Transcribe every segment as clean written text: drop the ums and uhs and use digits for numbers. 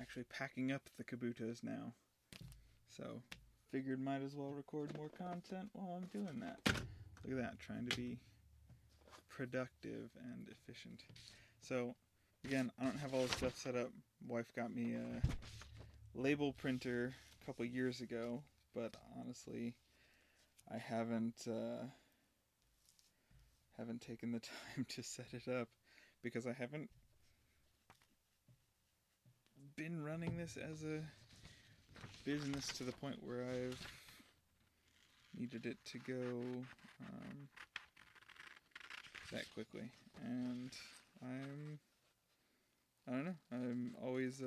actually packing up the kabutos now. So, figured might as well record more content while I'm doing that. Look at that, trying to be productive and efficient. So, again, I don't have all this stuff set up. Wife got me a label printer a couple years ago, but honestly, I haven't taken the time to set it up because I haven't been running this as a business to the point where I've needed it to go that quickly. And I don't know, I'm always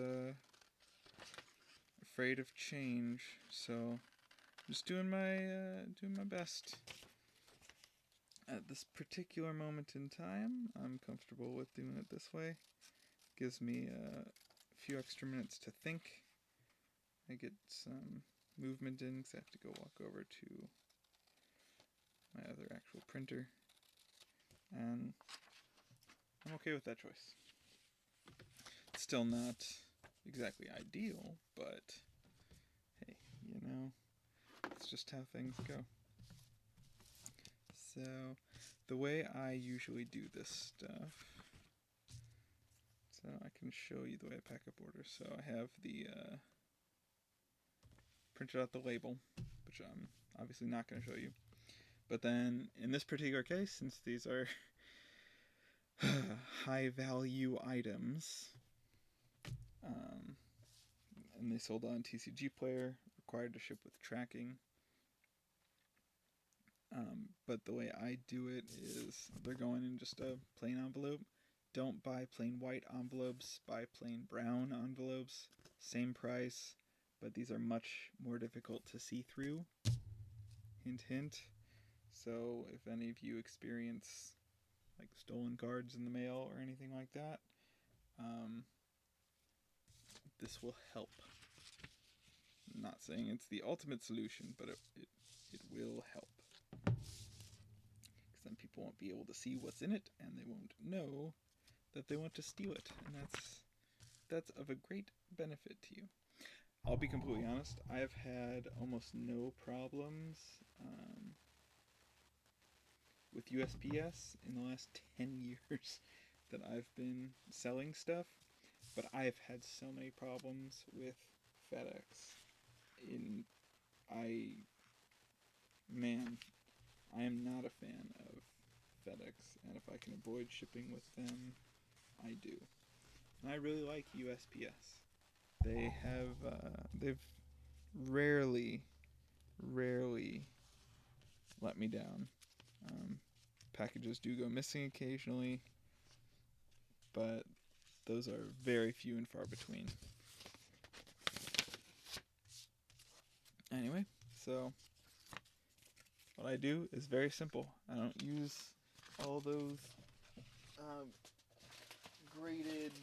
afraid of change, so I'm just doing my best. At this particular moment in time, I'm comfortable with doing it this way. Gives me a few extra minutes to think. I get some movement in because I have to go walk over to my other actual printer. And I'm okay with that choice. It's still not exactly ideal, but hey, you know, it's just how things go. So, the way I usually do this stuff, so I can show you the way I pack up orders. So I have the printed out the label, which I'm obviously not going to show you. But then, in this particular case, since these are high value items, and they sold on TCG Player, required to ship with tracking. But the way I do it is they're going in just a plain envelope. Don't buy plain white envelopes, buy plain brown envelopes. Same price, but these are much more difficult to see through. Hint, hint. So if any of you experience like stolen cards in the mail or anything like that, this will help. I'm not saying it's the ultimate solution, but it will help. Because then people won't be able to see what's in it, and they won't know that they want to steal it. And that's of a great benefit to you. I'll be completely honest, I've had almost no problems with USPS in the last 10 years that I've been selling stuff, but I've had so many problems with FedEx. I am not a fan of FedEx, and if I can avoid shipping with them, I do. And I really like USPS. They've rarely let me down. Packages do go missing occasionally, but those are very few and far between. Anyway, so what I do is very simple. I don't use all those graded,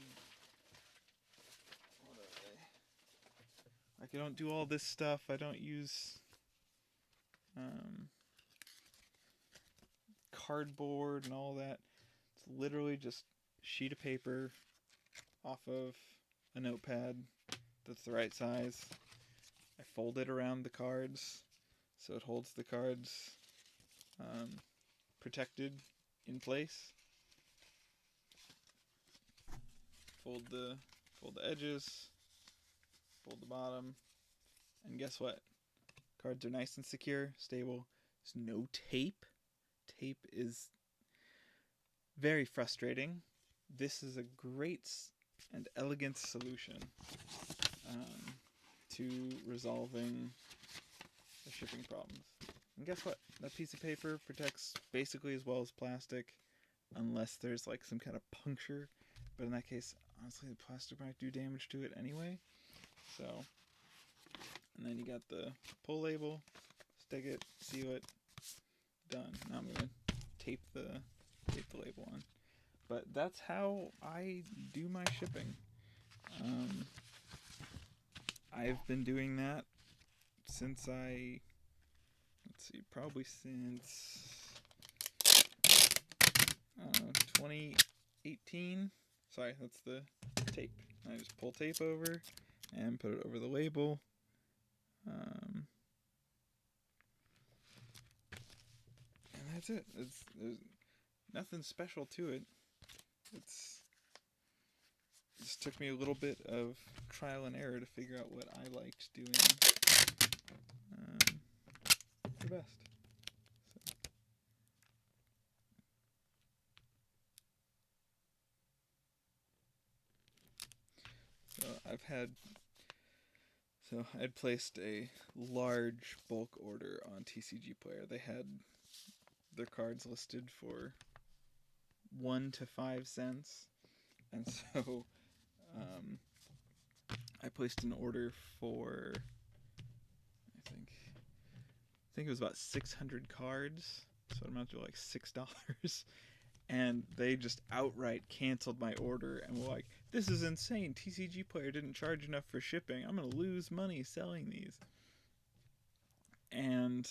what are they? Like, I don't do all this stuff. I don't use cardboard and all that. It's literally just a sheet of paper off of a notepad that's the right size. I fold it around the cards so it holds the cards protected in place. Fold the edges, fold the bottom, and guess what? Cards are nice and secure, stable. There's no tape. Tape is very frustrating. This is a great and elegant solution to resolving the shipping problems. And guess what? That piece of paper protects basically as well as plastic, unless there's like some kind of puncture. But in that case, honestly, the plastic might do damage to it anyway. So, and then you got the pull label, stick it, seal it, done. Now I'm gonna tape the label on. But that's how I do my shipping. I've been doing that since 2018. Sorry, that's the tape, I just pull tape over and put it over the label. And that's it. There's nothing special to it. It just took me a little bit of trial and error to figure out what I liked doing the best. So I'd placed a large bulk order on TCG Player. They had their cards listed for 1 to 5 cents, and so I placed an order for I think it was about 600 cards, so it amounted to like $6. And they just outright canceled my order and were like, "This is insane. TCG Player didn't charge enough for shipping. I'm going to lose money selling these." And,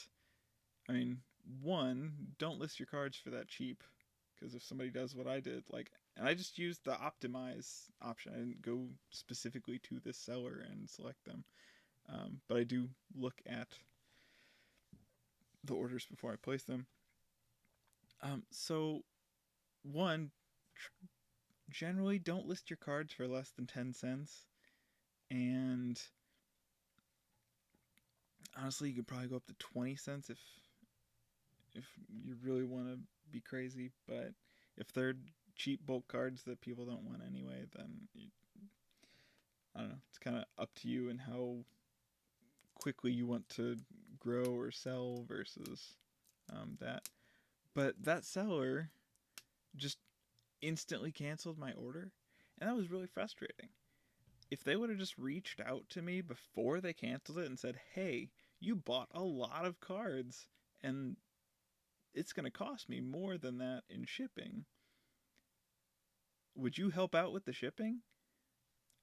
I mean, one, don't list your cards for that cheap. Because if somebody does what I did, and I just used the optimize option. I didn't go specifically to this seller and select them. But I do look at the orders before I place them. So, one, generally don't list your cards for less than 10 cents. And honestly, you could probably go up to 20 cents if you really want to be crazy. But if they're cheap bulk cards that people don't want anyway, then I don't know. It's kind of up to you and how quickly you want to grow or sell versus that. But that seller just instantly canceled my order, and that was really frustrating. If they would have just reached out to me before they canceled it and said, "Hey, you bought a lot of cards and it's going to cost me more than that in shipping. Would you help out with the shipping?"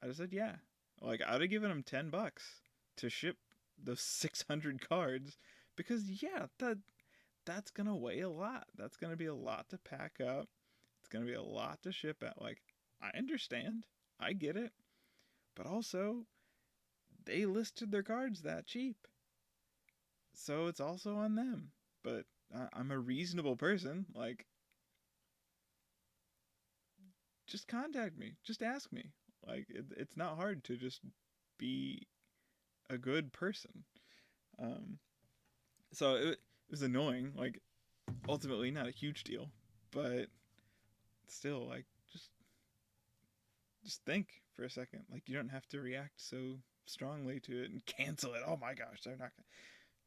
I just said, "Yeah." I'd have given them $10 to ship those 600 cards because, yeah, that's going to weigh a lot. That's going to be a lot to pack up. It's going to be a lot to ship out. I understand. I get it. But also, they listed their cards that cheap. So it's also on them. But I'm a reasonable person. Just contact me. Just ask me. It's not hard to just be a good person. So it was annoying. Ultimately not a huge deal. But still, just think for a second. You don't have to react so strongly to it and cancel it. Oh my gosh, they're not gonna.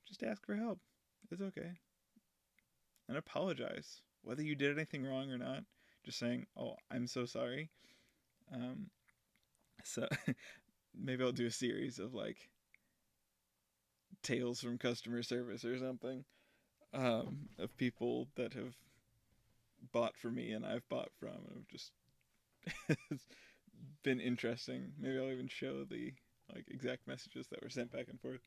Just ask for help. It's okay. And apologize. Whether you did anything wrong or not. Just saying, "Oh, I'm so sorry." So maybe I'll do a series of tales from customer service or something, of people that have bought from me and I've bought from, and have just it's been interesting. Maybe I'll even show the exact messages that were sent back and forth.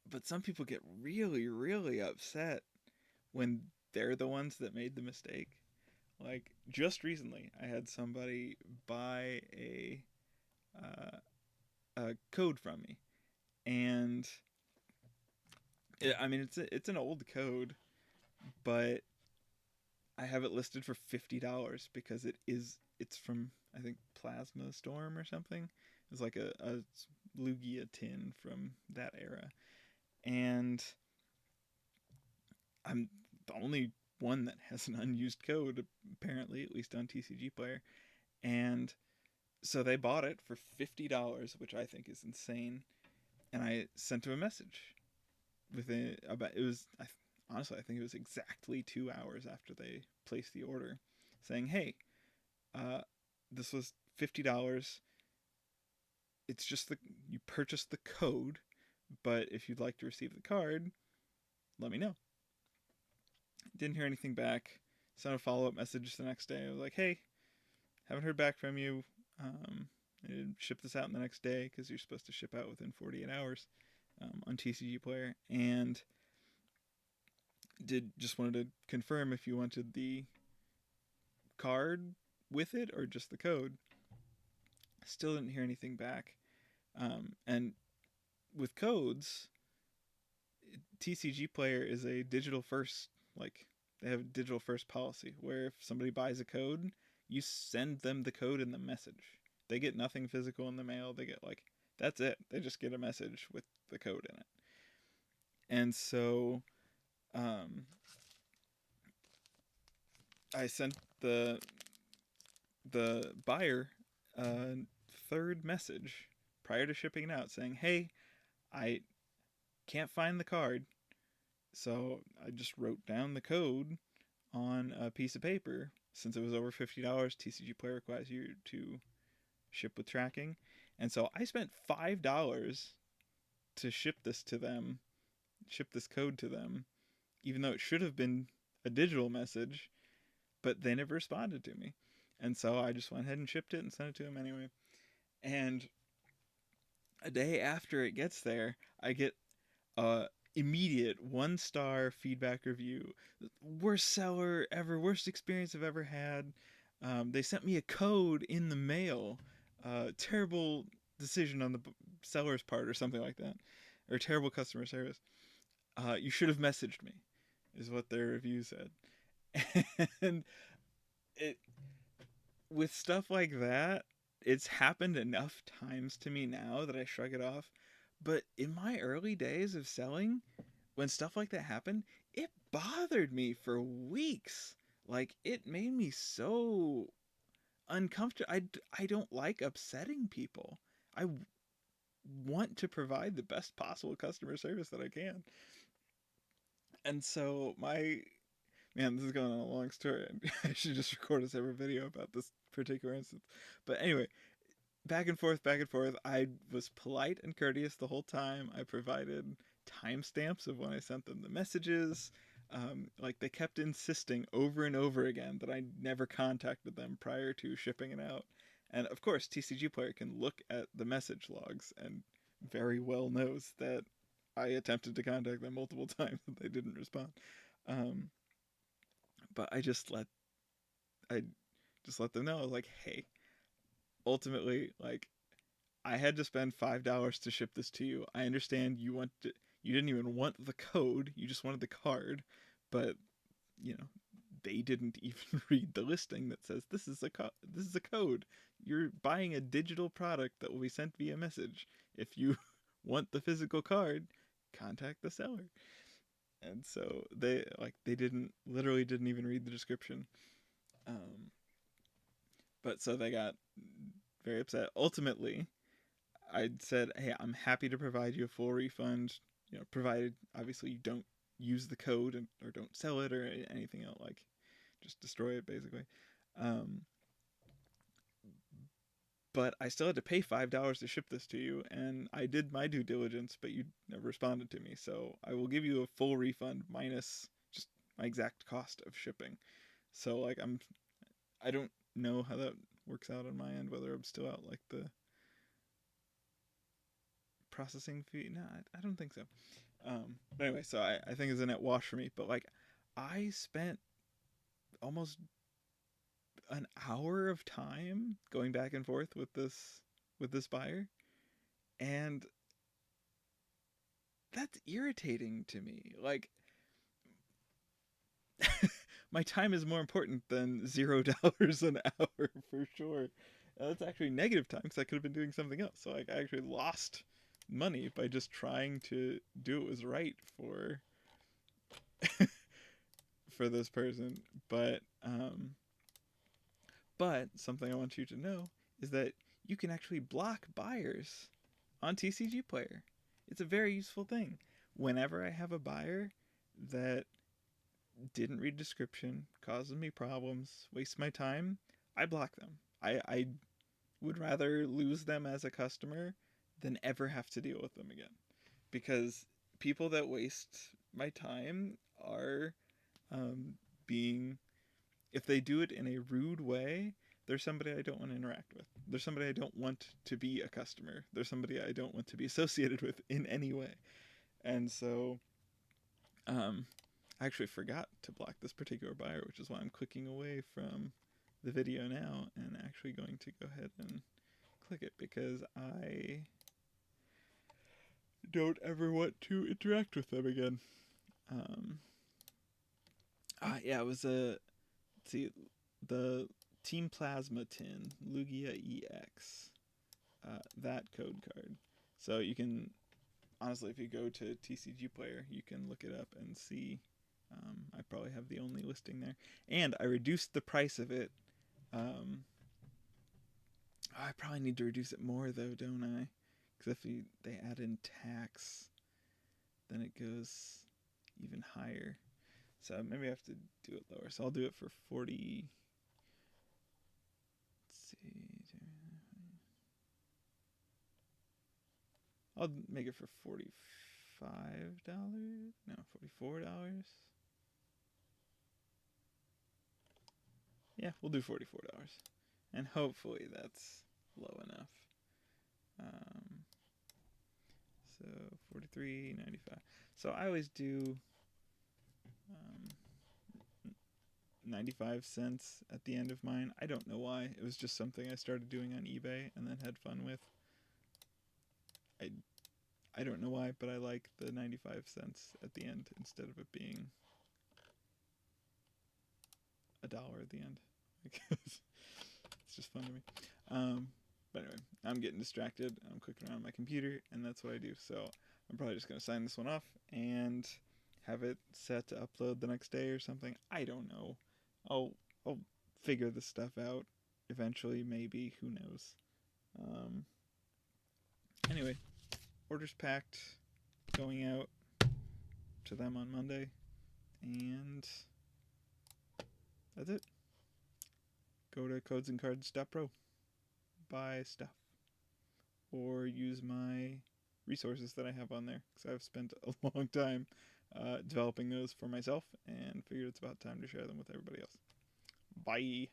But some people get really, really upset when they're the ones that made the mistake. Just recently, I had somebody buy a code from me, and it's an old code, but I have it listed for $50 because it's from, I think, Plasma Storm or something. It's like a Lugia tin from that era, and I'm the only one that has an unused code, apparently, at least on TCG Player. And so they bought it for $50, which I think is insane. And I sent them a message honestly, I think it was exactly 2 hours after they placed the order, saying, "Hey, this was $50. It's just you purchased the code, but if you'd like to receive the card, let me know." Didn't hear anything back. Sent a follow-up message the next day. I was like, "Hey, haven't heard back from you. I ship this out in the next day because you're supposed to ship out within 48 hours on TCG Player." And just wanted to confirm if you wanted the card with it or just the code. Still didn't hear anything back. And with codes, TCG Player is a digital first, like, they have a digital first policy where if somebody buys a code, you send them the code in the message. They get nothing physical in the mail. They get, like, that's it. They just get a message with the code in it. And so I sent the buyer a third message prior to shipping it out saying, hey, I can't find the card. So I just wrote down the code on a piece of paper. Since it was over $50, TCG Player requires you to ship with tracking. And so I spent $5 to ship this to them, ship this code to them, even though it should have been a digital message, but they never responded to me. And so I just went ahead and shipped it and sent it to them anyway. And a day after it gets there, I get a immediate 1-star feedback review. Worst seller ever, worst experience I've ever had. They sent me a code in the mail. Terrible decision on the seller's part or something like that. Or terrible customer service. You should have messaged me, is what their review said. And it, with stuff like that, it's happened enough times to me now that I shrug it off. But in my early days of selling, when stuff like that happened, it bothered me for weeks. Like, it made me so uncomfortable. I don't like upsetting people. I want to provide the best possible customer service that I can. And so man, this is going on a long story. I should just record a separate video about this particular instance. But anyway, back and forth. I was polite and courteous the whole time. I provided timestamps of when I sent them the messages. Like, they kept insisting over and over again that I never contacted them prior to shipping it out. And of course, TCG Player can look at the message logs and very well knows that I attempted to contact them multiple times and they didn't respond. But I just let them know, like, hey, ultimately, like, I had to spend $5 to ship this to you. I understand you didn't even want the code, you just wanted the card, but they didn't even read the listing that says this is a code. You're buying a digital product that will be sent via message. If you want the physical card, contact the seller. And so they literally didn't even read the description. But so they got very upset. Ultimately, I said, hey, I'm happy to provide you a full refund, provided obviously you don't use the code or don't sell it or anything else, like just destroy it basically. But I still had to pay $5 to ship this to you, and I did my due diligence, but you never responded to me. So I will give you a full refund minus just my exact cost of shipping. So, like, I don't know how that works out on my end, whether I'm still out like the processing fee. No, I don't think so. But anyway, so I think it's a net wash for me. But, like, I spent almost an hour of time going back and forth with this buyer, and that's irritating to me. Like, my time is more important than $0 an hour for sure. That's actually negative time because I could have been doing something else. So, like, I actually lost money by just trying to do what was right for for this person. But something I want you to know is that you can actually block buyers on TCG Player. It's a very useful thing. Whenever I have a buyer that didn't read description, causes me problems, wastes my time, I block them. I would rather lose them as a customer than ever have to deal with them again. Because people that waste my time are being, if they do it in a rude way, they're somebody I don't want to interact with. They're somebody I don't want to be a customer. They're somebody I don't want to be associated with in any way. And so I actually forgot to block this particular buyer, which is why I'm clicking away from the video now and actually going to go ahead and click it because I don't ever want to interact with them again. Yeah, it was the Team Plasma tin, Lugia EX, that code card. So you can, honestly, if you go to TCG Player, you can look it up and see. I probably have the only listing there. And I reduced the price of it. I probably need to reduce it more, though, don't I? Because if they add in tax, then it goes even higher. So maybe I have to do it lower. So I'll do it for 40. Let's see. I'll make it for $45. No, $44. Yeah, we'll do $44. And hopefully that's low enough. So $43.95. So I always do 95 cents at the end of mine. I don't know why. It was just something I started doing on eBay and then had fun with. I don't know why, but I like the 95 cents at the end instead of it being $1 at the end. It's just fun to me. But anyway, I'm getting distracted. I'm clicking around my computer, and that's what I do. So I'm probably just going to sign this one off and have it set to upload the next day or something. I don't know. I'll figure this stuff out eventually, maybe. Who knows? Anyway, orders packed, going out to them on Monday, and that's it. Go to codesandcards.pro, buy stuff, or use my resources that I have on there, because I've spent a long time developing those for myself and figured it's about time to share them with everybody else. Bye.